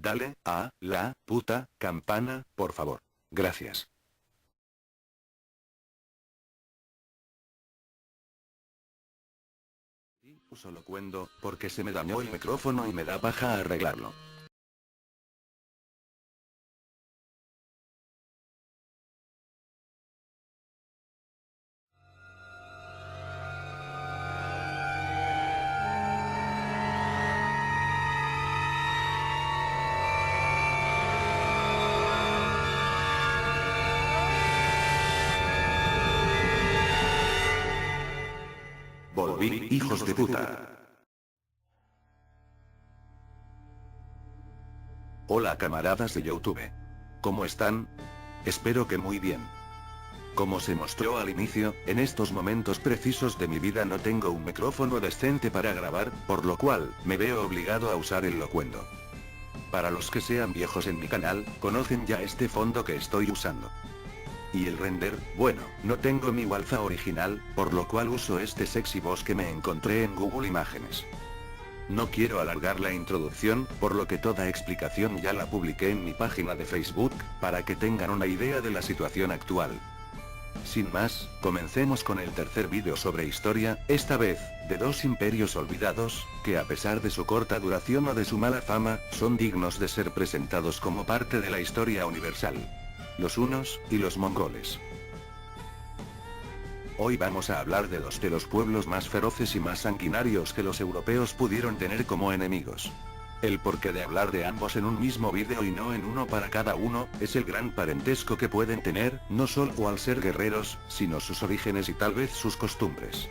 Dale a la puta campana, por favor. Gracias. Solo cuento, porque se me dañó el micrófono y me da paja arreglarlo. Volví, hijos de puta. Hola camaradas de YouTube. ¿Cómo están? Espero que muy bien. Como se mostró al inicio, en estos momentos precisos de mi vida no tengo un micrófono decente para grabar, por lo cual, me veo obligado a usar el locuendo. Para los que sean viejos en mi canal, conocen ya este fondo que estoy usando. Y el render, bueno, no tengo mi Walza original, por lo cual uso este sexy voz que me encontré en Google Imágenes. No quiero alargar la introducción, por lo que toda explicación ya la publiqué en mi página de Facebook, para que tengan una idea de la situación actual. Sin más, comencemos con el tercer vídeo sobre historia, esta vez, de dos imperios olvidados, que a pesar de su corta duración o de su mala fama, son dignos de ser presentados como parte de la historia universal. Los hunos, y los mongoles. Hoy vamos a hablar de dos de los pueblos más feroces y más sanguinarios que los europeos pudieron tener como enemigos. El porqué de hablar de ambos en un mismo vídeo y no en uno para cada uno, es el gran parentesco que pueden tener, no solo al ser guerreros, sino sus orígenes y tal vez sus costumbres.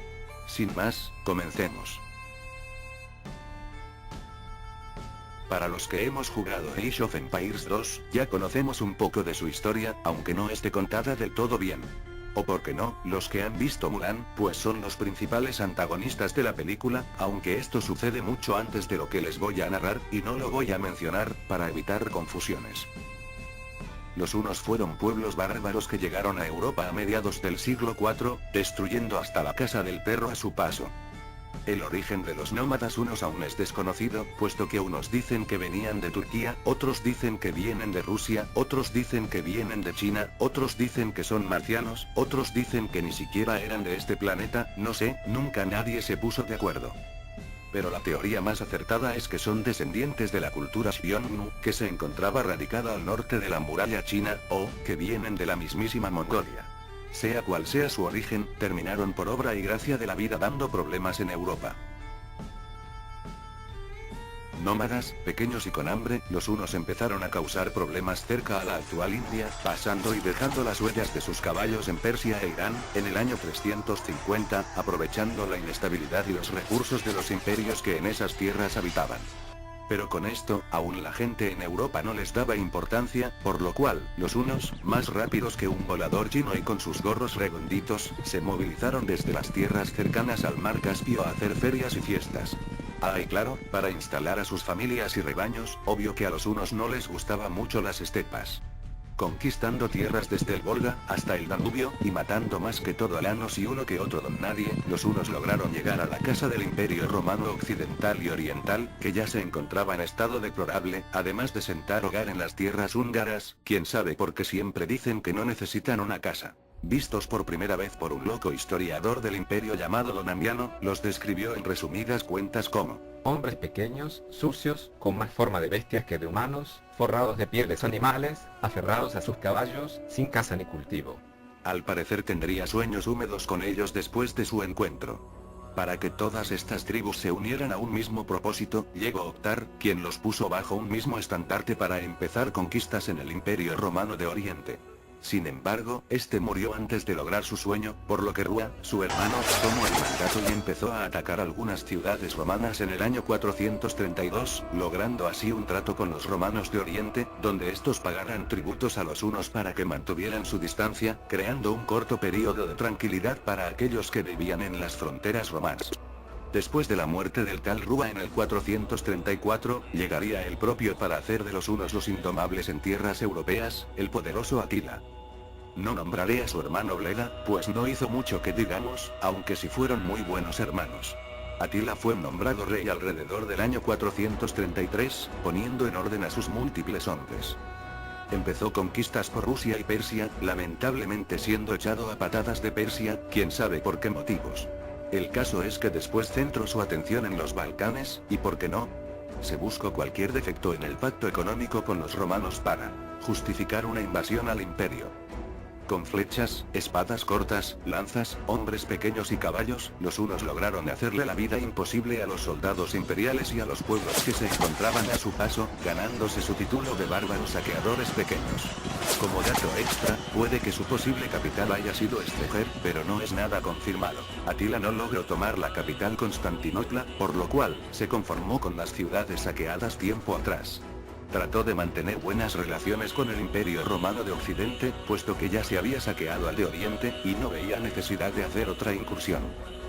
Sin más, comencemos. Para los que hemos jugado Age of Empires 2, ya conocemos un poco de su historia, aunque no esté contada del todo bien. O por qué no, los que han visto Mulan, pues son los principales antagonistas de la película, aunque esto sucede mucho antes de lo que les voy a narrar, y no lo voy a mencionar, para evitar confusiones. Los hunos fueron pueblos bárbaros que llegaron a Europa a mediados del siglo IV, destruyendo hasta la casa del perro a su paso. El origen de los nómadas hunos aún es desconocido, puesto que unos dicen que venían de Turquía, otros dicen que vienen de Rusia, otros dicen que vienen de China, otros dicen que son marcianos, otros dicen que ni siquiera eran de este planeta, no sé, nunca nadie se puso de acuerdo. Pero la teoría más acertada es que son descendientes de la cultura Xiongnu, que se encontraba radicada al norte de la muralla china, o que vienen de la mismísima Mongolia. Sea cual sea su origen, terminaron por obra y gracia de la vida dando problemas en Europa. Nómadas, pequeños y con hambre, los hunos empezaron a causar problemas cerca a la actual India, pasando y dejando las huellas de sus caballos en Persia e Irán, en el año 350, aprovechando la inestabilidad y los recursos de los imperios que en esas tierras habitaban. Pero con esto, aún la gente en Europa no les daba importancia, por lo cual, los hunos, más rápidos que un volador chino y con sus gorros redonditos, se movilizaron desde las tierras cercanas al mar Caspio a hacer ferias y fiestas. Ah, y claro, para instalar a sus familias y rebaños, obvio que a los hunos no les gustaban mucho las estepas. Conquistando tierras desde el Volga hasta el Danubio, y matando más que todo alanos y uno que otro don nadie, los hunos lograron llegar a la casa del Imperio Romano Occidental y Oriental, que ya se encontraba en estado deplorable, además de sentar hogar en las tierras húngaras, quién sabe por qué siempre dicen que no necesitan una casa. Vistos por primera vez por un loco historiador del imperio llamado Don Ammiano, los describió en resumidas cuentas como hombres pequeños, sucios, con más forma de bestias que de humanos, forrados de pieles animales, aferrados a sus caballos, sin casa ni cultivo. Al parecer tendría sueños húmedos con ellos después de su encuentro. Para que todas estas tribus se unieran a un mismo propósito, llegó Octar, quien los puso bajo un mismo estandarte para empezar conquistas en el Imperio Romano de Oriente. Sin embargo, este murió antes de lograr su sueño, por lo que Rua, su hermano, tomó el mandato y empezó a atacar algunas ciudades romanas en el año 432, logrando así un trato con los romanos de Oriente, donde estos pagaran tributos a los hunos para que mantuvieran su distancia, creando un corto periodo de tranquilidad para aquellos que vivían en las fronteras romanas. Después de la muerte del tal Rua en el 434, llegaría el propio para hacer de los hunos los indomables en tierras europeas, el poderoso Atila. No nombraré a su hermano Bleda, pues no hizo mucho que digamos, aunque sí fueron muy buenos hermanos. Atila fue nombrado rey alrededor del año 433, poniendo en orden a sus múltiples hombres. Empezó conquistas por Rusia y Persia, lamentablemente siendo echado a patadas de Persia, quién sabe por qué motivos. El caso es que después centró su atención en los Balcanes, y ¿por qué no? Se buscó cualquier defecto en el pacto económico con los romanos para justificar una invasión al imperio. Con flechas, espadas cortas, lanzas, hombres pequeños y caballos, los hunos lograron hacerle la vida imposible a los soldados imperiales y a los pueblos que se encontraban a su paso, ganándose su título de bárbaros saqueadores pequeños. Como dato extra, puede que su posible capital haya sido Estejer, pero no es nada confirmado. Atila no logró tomar la capital Constantinopla, por lo cual, se conformó con las ciudades saqueadas tiempo atrás. Trató de mantener buenas relaciones con el Imperio Romano de Occidente, puesto que ya se había saqueado al de Oriente, y no veía necesidad de hacer otra incursión.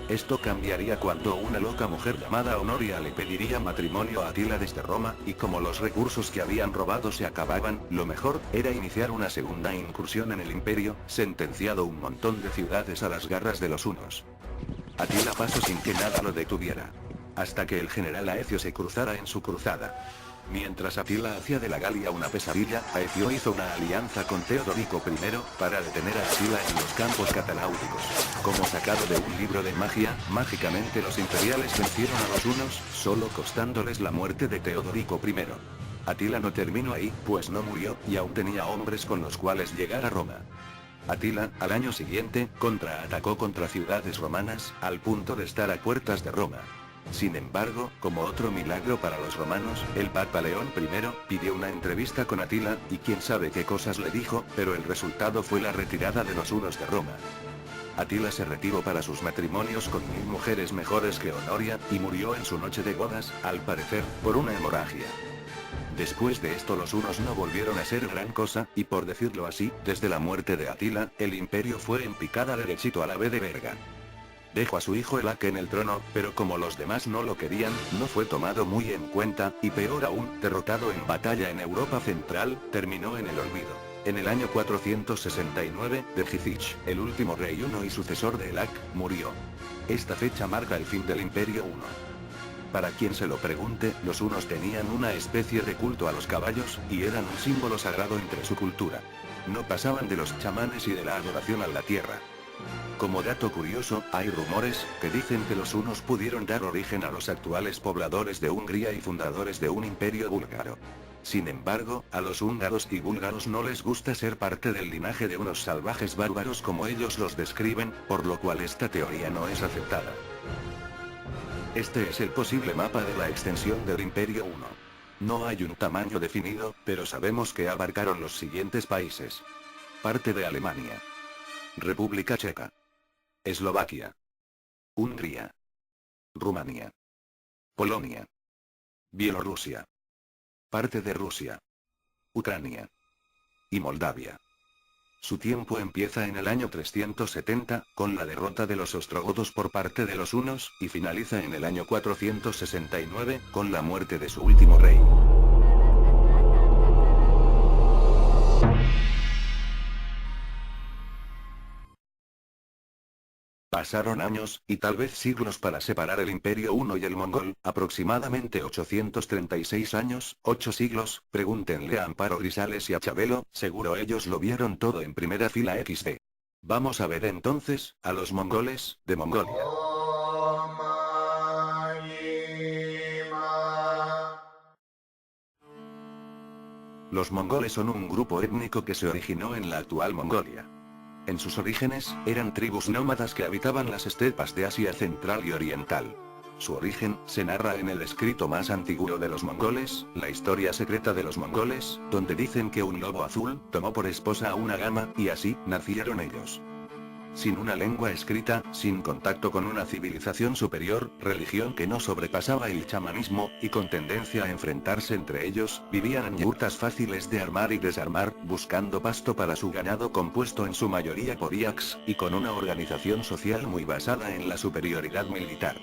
Esto cambiaría cuando una loca mujer llamada Honoria le pediría matrimonio a Atila desde Roma, y como los recursos que habían robado se acababan, lo mejor era iniciar una segunda incursión en el imperio, sentenciado un montón de ciudades a las garras de los hunos. Atila pasó sin que nada lo detuviera. Hasta que el general Aecio se cruzara en su cruzada. Mientras Atila hacía de la Galia una pesadilla, Aecio hizo una alianza con Teodorico I, para detener a Atila en los campos cataláuticos. Como sacado de un libro de magia, mágicamente los imperiales vencieron a los hunos, solo costándoles la muerte de Teodorico I. Atila no terminó ahí, pues no murió, y aún tenía hombres con los cuales llegar a Roma. Atila, al año siguiente, contraatacó contra ciudades romanas, al punto de estar a puertas de Roma. Sin embargo, como otro milagro para los romanos, el Papa León I pidió una entrevista con Atila, y quién sabe qué cosas le dijo, pero el resultado fue la retirada de los hunos de Roma. Atila se retiró para sus matrimonios con 1000 mujeres mejores que Honoria, y murió en su noche de bodas, al parecer, por una hemorragia. Después de esto los hunos no volvieron a ser gran cosa, y por decirlo así, desde la muerte de Atila, el imperio fue en picada derechito a la B de verga. Dejó a su hijo Elaque en el trono, pero como los demás no lo querían, no fue tomado muy en cuenta, y peor aún, derrotado en batalla en Europa Central, terminó en el olvido. En el año 469, Dejicich, el último rey huno y sucesor de Elac, murió. Esta fecha marca el fin del Imperio Huno. Para quien se lo pregunte, los hunos tenían una especie de culto a los caballos, y eran un símbolo sagrado entre su cultura. No pasaban de los chamanes y de la adoración a la tierra. Como dato curioso, hay rumores que dicen que los hunos pudieron dar origen a los actuales pobladores de Hungría y fundadores de un imperio búlgaro. Sin embargo, a los húngaros y búlgaros no les gusta ser parte del linaje de unos salvajes bárbaros como ellos los describen, por lo cual esta teoría no es aceptada. Este es el posible mapa de la extensión del Imperio Huno. No hay un tamaño definido, pero sabemos que abarcaron los siguientes países. Parte de Alemania. República Checa. Eslovaquia. Hungría. Rumania. Polonia. Bielorrusia. Parte de Rusia. Ucrania. Y Moldavia. Su tiempo empieza en el año 370, con la derrota de los ostrogodos por parte de los hunos, y finaliza en el año 469, con la muerte de su último rey. Pasaron años, y tal vez siglos para separar el Imperio Huno y el Mongol, aproximadamente 836 años, 8 siglos, pregúntenle a Amparo Grisales y a Chabelo, seguro ellos lo vieron todo en primera fila XD. Vamos a ver entonces, a los mongoles, de Mongolia. Los mongoles son un grupo étnico que se originó en la actual Mongolia. En sus orígenes, eran tribus nómadas que habitaban las estepas de Asia Central y Oriental. Su origen se narra en el escrito más antiguo de los mongoles, la historia secreta de los mongoles, donde dicen que un lobo azul tomó por esposa a una gama, y así nacieron ellos. Sin una lengua escrita, sin contacto con una civilización superior, religión que no sobrepasaba el chamanismo, y con tendencia a enfrentarse entre ellos, vivían en yurtas fáciles de armar y desarmar, buscando pasto para su ganado compuesto en su mayoría por yaks, y con una organización social muy basada en la superioridad militar.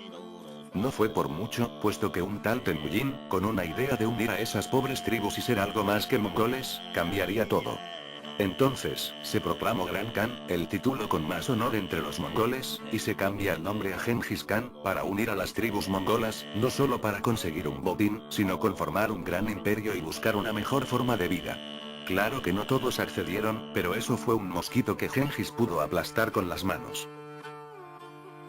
No fue por mucho, puesto que un tal Temujin, con una idea de unir a esas pobres tribus y ser algo más que mongoles, cambiaría todo. Entonces, se proclamó Gran Khan, el título con más honor entre los mongoles, y se cambia el nombre a Genghis Khan, para unir a las tribus mongolas, no solo para conseguir un botín, sino conformar un gran imperio y buscar una mejor forma de vida. Claro que no todos accedieron, pero eso fue un mosquito que Genghis pudo aplastar con las manos.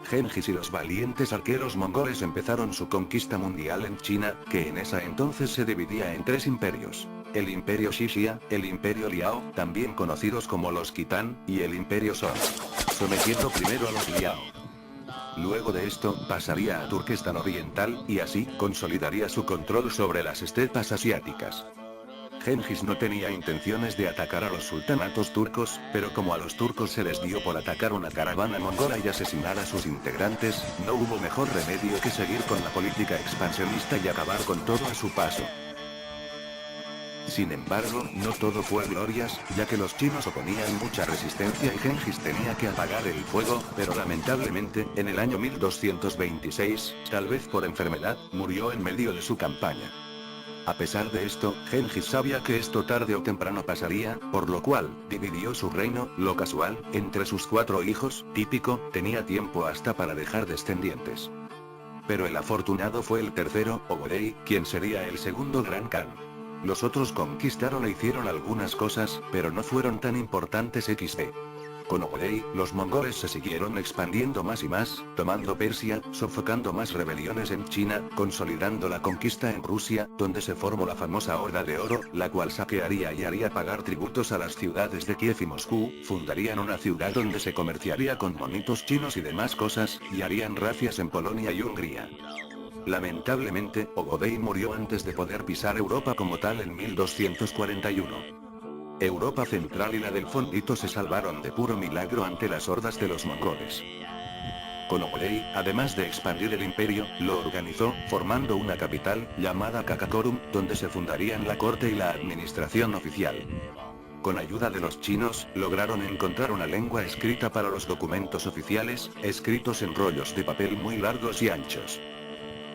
Genghis y los valientes arqueros mongoles empezaron su conquista mundial en China, que en esa entonces se dividía en 3 imperios. El imperio Xixia, el imperio Liao, también conocidos como los Kitán, y el imperio Song. Sometiendo primero a los Liao. Luego de esto, pasaría a Turquestán Oriental, y así, consolidaría su control sobre las estepas asiáticas. Genghis no tenía intenciones de atacar a los sultanatos turcos, pero como a los turcos se les dio por atacar una caravana mongola y asesinar a sus integrantes, no hubo mejor remedio que seguir con la política expansionista y acabar con todo a su paso. Sin embargo, no todo fue glorias, ya que los chinos oponían mucha resistencia y Genghis tenía que apagar el fuego, pero lamentablemente, en el año 1226, tal vez por enfermedad, murió en medio de su campaña. A pesar de esto, Genghis sabía que esto tarde o temprano pasaría, por lo cual, dividió su reino, lo casual, entre sus 4 hijos, típico, tenía tiempo hasta para dejar descendientes. Pero el afortunado fue el tercero, Ogodei, quien sería el segundo Gran Khan. Los otros conquistaron e hicieron algunas cosas, pero no fueron tan importantes XD. Con Ogodei, los mongoles se siguieron expandiendo más y más, tomando Persia, sofocando más rebeliones en China, consolidando la conquista en Rusia, donde se formó la famosa Horda de Oro, la cual saquearía y haría pagar tributos a las ciudades de Kiev y Moscú, fundarían una ciudad donde se comerciaría con monitos chinos y demás cosas, y harían razias en Polonia y Hungría. Lamentablemente, Ogodei murió antes de poder pisar Europa como tal en 1241. Europa Central y la del Fondito se salvaron de puro milagro ante las hordas de los mongoles. Con Ogodei, además de expandir el imperio, lo organizó, formando una capital, llamada Karakorum, donde se fundarían la corte y la administración oficial. Con ayuda de los chinos, lograron encontrar una lengua escrita para los documentos oficiales, escritos en rollos de papel muy largos y anchos.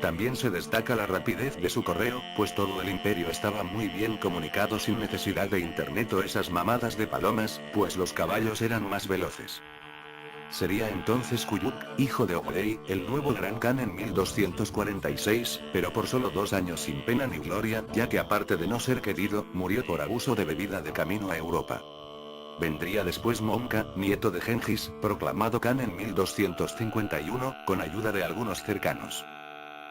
También se destaca la rapidez de su correo, pues todo el imperio estaba muy bien comunicado sin necesidad de internet o esas mamadas de palomas, pues los caballos eran más veloces. Sería entonces Kuyuk, hijo de Ogodei, el nuevo Gran Khan en 1246, pero por solo 2 años sin pena ni gloria, ya que aparte de no ser querido, murió por abuso de bebida de camino a Europa. Vendría después Monka, nieto de Genghis, proclamado Khan en 1251, con ayuda de algunos cercanos.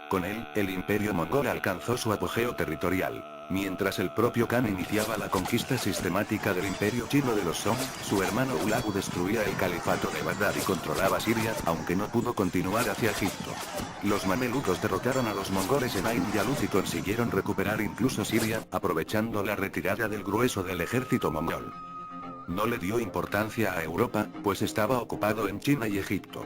Con él, el imperio mongol alcanzó su apogeo territorial. Mientras el propio Khan iniciaba la conquista sistemática del imperio chino de los Song, su hermano Hulagu destruía el califato de Bagdad y controlaba Siria, aunque no pudo continuar hacia Egipto. Los mamelucos derrotaron a los mongoles en Ain Yalut y consiguieron recuperar incluso Siria, aprovechando la retirada del grueso del ejército mongol. No le dio importancia a Europa, pues estaba ocupado en China y Egipto.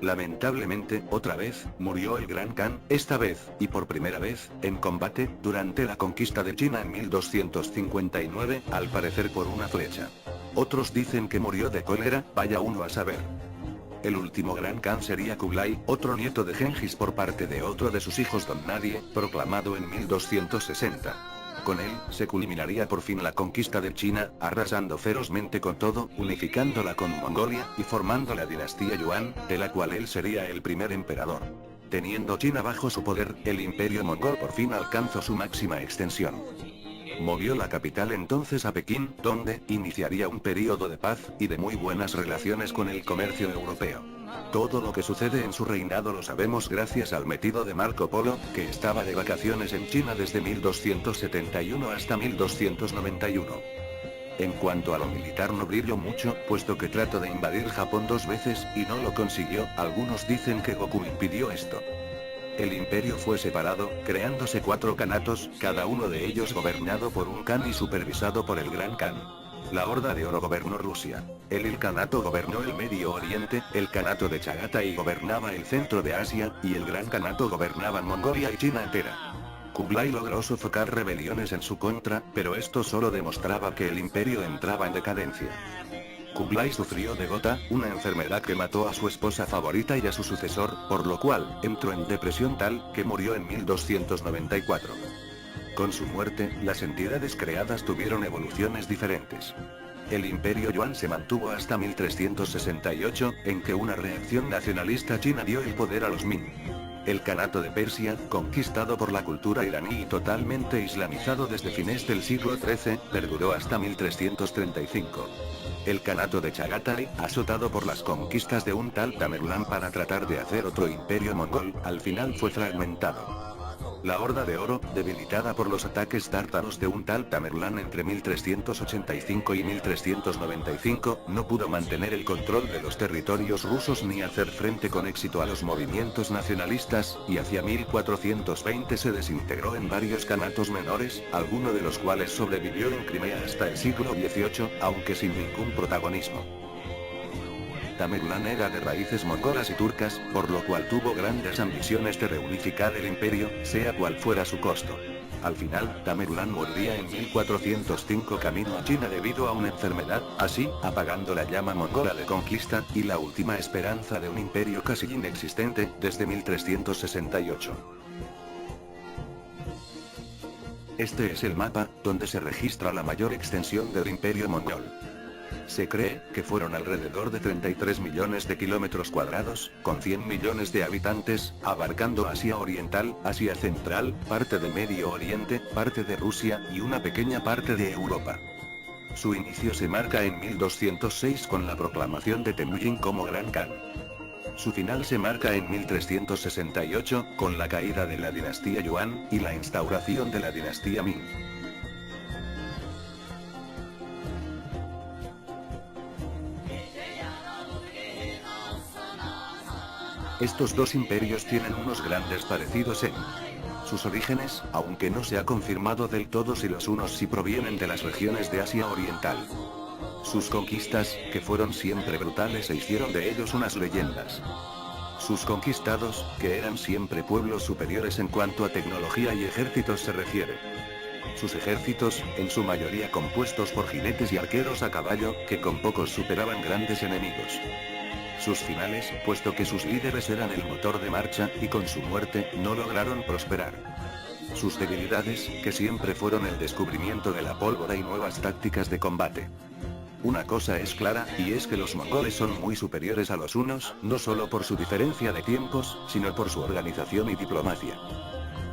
Lamentablemente, otra vez, murió el Gran Khan, esta vez, y por primera vez, en combate, durante la conquista de China en 1259, al parecer por una flecha. Otros dicen que murió de cólera, vaya uno a saber. El último Gran Khan sería Kublai, otro nieto de Genghis por parte de otro de sus hijos Don Nadie, proclamado en 1260. Con él, se culminaría por fin la conquista de China, arrasando ferozmente con todo, unificándola con Mongolia, y formando la dinastía Yuan, de la cual él sería el primer emperador. Teniendo China bajo su poder, el imperio mongol por fin alcanzó su máxima extensión. Movió la capital entonces a Pekín, donde iniciaría un período de paz y de muy buenas relaciones con el comercio europeo. Todo lo que sucede en su reinado lo sabemos gracias al metido de Marco Polo, que estaba de vacaciones en China desde 1271 hasta 1291. En cuanto a lo militar no brilló mucho, puesto que trató de invadir Japón 2 veces, y no lo consiguió. Algunos dicen que Goku impidió esto. El imperio fue separado, creándose 4 kanatos, cada uno de ellos gobernado por un Khan y supervisado por el Gran Khan. La Horda de Oro gobernó Rusia. El Ilkhanato gobernó el Medio Oriente, el Kanato de Chagatai gobernaba el centro de Asia, y el Gran Kanato gobernaban Mongolia y China entera. Kublai logró sofocar rebeliones en su contra, pero esto solo demostraba que el imperio entraba en decadencia. Kublai sufrió de gota, una enfermedad que mató a su esposa favorita y a su sucesor, por lo cual, entró en depresión tal, que murió en 1294. Con su muerte, las entidades creadas tuvieron evoluciones diferentes. El Imperio Yuan se mantuvo hasta 1368, en que una reacción nacionalista china dio el poder a los Ming. El Kanato de Persia, conquistado por la cultura iraní y totalmente islamizado desde fines del siglo XIII, perduró hasta 1335. El Kanato de Chagatai, azotado por las conquistas de un tal Tamerlán para tratar de hacer otro imperio mongol, al final fue fragmentado. La Horda de Oro, debilitada por los ataques tártaros de un tal Tamerlán entre 1385 y 1395, no pudo mantener el control de los territorios rusos ni hacer frente con éxito a los movimientos nacionalistas, y hacia 1420 se desintegró en varios kanatos menores, alguno de los cuales sobrevivió en Crimea hasta el siglo XVIII, aunque sin ningún protagonismo. Tamerlán era de raíces mongolas y turcas, por lo cual tuvo grandes ambiciones de reunificar el imperio, sea cual fuera su costo. Al final, Tamerlán moriría en 1405 camino a China debido a una enfermedad, así, apagando la llama mongola de conquista, y la última esperanza de un imperio casi inexistente, desde 1368. Este es el mapa, donde se registra la mayor extensión del imperio mongol. Se cree que fueron alrededor de 33 millones de kilómetros cuadrados, con 100 millones de habitantes, abarcando Asia Oriental, Asia Central, parte de Medio Oriente, parte de Rusia, y una pequeña parte de Europa. Su inicio se marca en 1206 con la proclamación de Temujin como Gran Khan. Su final se marca en 1368, con la caída de la dinastía Yuan, y la instauración de la dinastía Ming. Estos dos imperios tienen unos grandes parecidos en sus orígenes, aunque no se ha confirmado del todo si los unos sí provienen de las regiones de Asia Oriental. Sus conquistas, que fueron siempre brutales e hicieron de ellos unas leyendas. Sus conquistados, que eran siempre pueblos superiores en cuanto a tecnología y ejércitos se refiere. Sus ejércitos, en su mayoría compuestos por jinetes y arqueros a caballo, que con pocos superaban grandes enemigos. Sus finales, puesto que sus líderes eran el motor de marcha, y con su muerte, no lograron prosperar. Sus debilidades, que siempre fueron el descubrimiento de la pólvora y nuevas tácticas de combate. Una cosa es clara, y es que los mongoles son muy superiores a los hunos, no solo por su diferencia de tiempos, sino por su organización y diplomacia.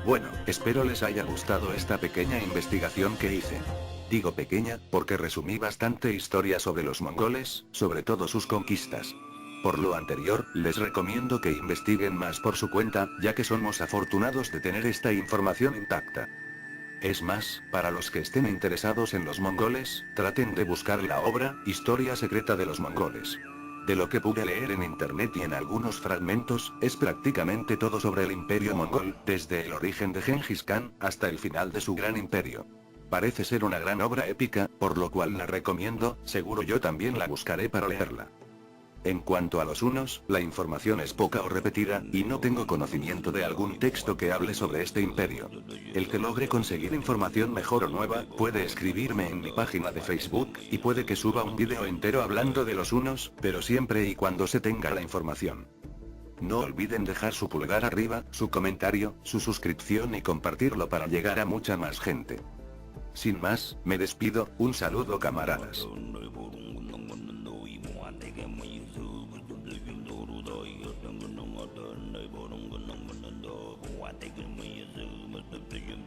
Bueno, espero les haya gustado esta pequeña investigación que hice. Digo pequeña, porque resumí bastante historia sobre los mongoles, sobre todo sus conquistas. Por lo anterior, les recomiendo que investiguen más por su cuenta, ya que somos afortunados de tener esta información intacta. Es más, para los que estén interesados en los mongoles, traten de buscar la obra, Historia secreta de los mongoles. De lo que pude leer en internet y en algunos fragmentos, es prácticamente todo sobre el imperio mongol, desde el origen de Gengis Khan, hasta el final de su gran imperio. Parece ser una gran obra épica, por lo cual la recomiendo, seguro yo también la buscaré para leerla. En cuanto a los hunos, la información es poca o repetida, y no tengo conocimiento de algún texto que hable sobre este imperio. El que logre conseguir información mejor o nueva, puede escribirme en mi página de Facebook, y puede que suba un vídeo entero hablando de los hunos, pero siempre y cuando se tenga la información. No olviden dejar su pulgar arriba, su comentario, su suscripción y compartirlo para llegar a mucha más gente. Sin más, me despido, un saludo camaradas. What they can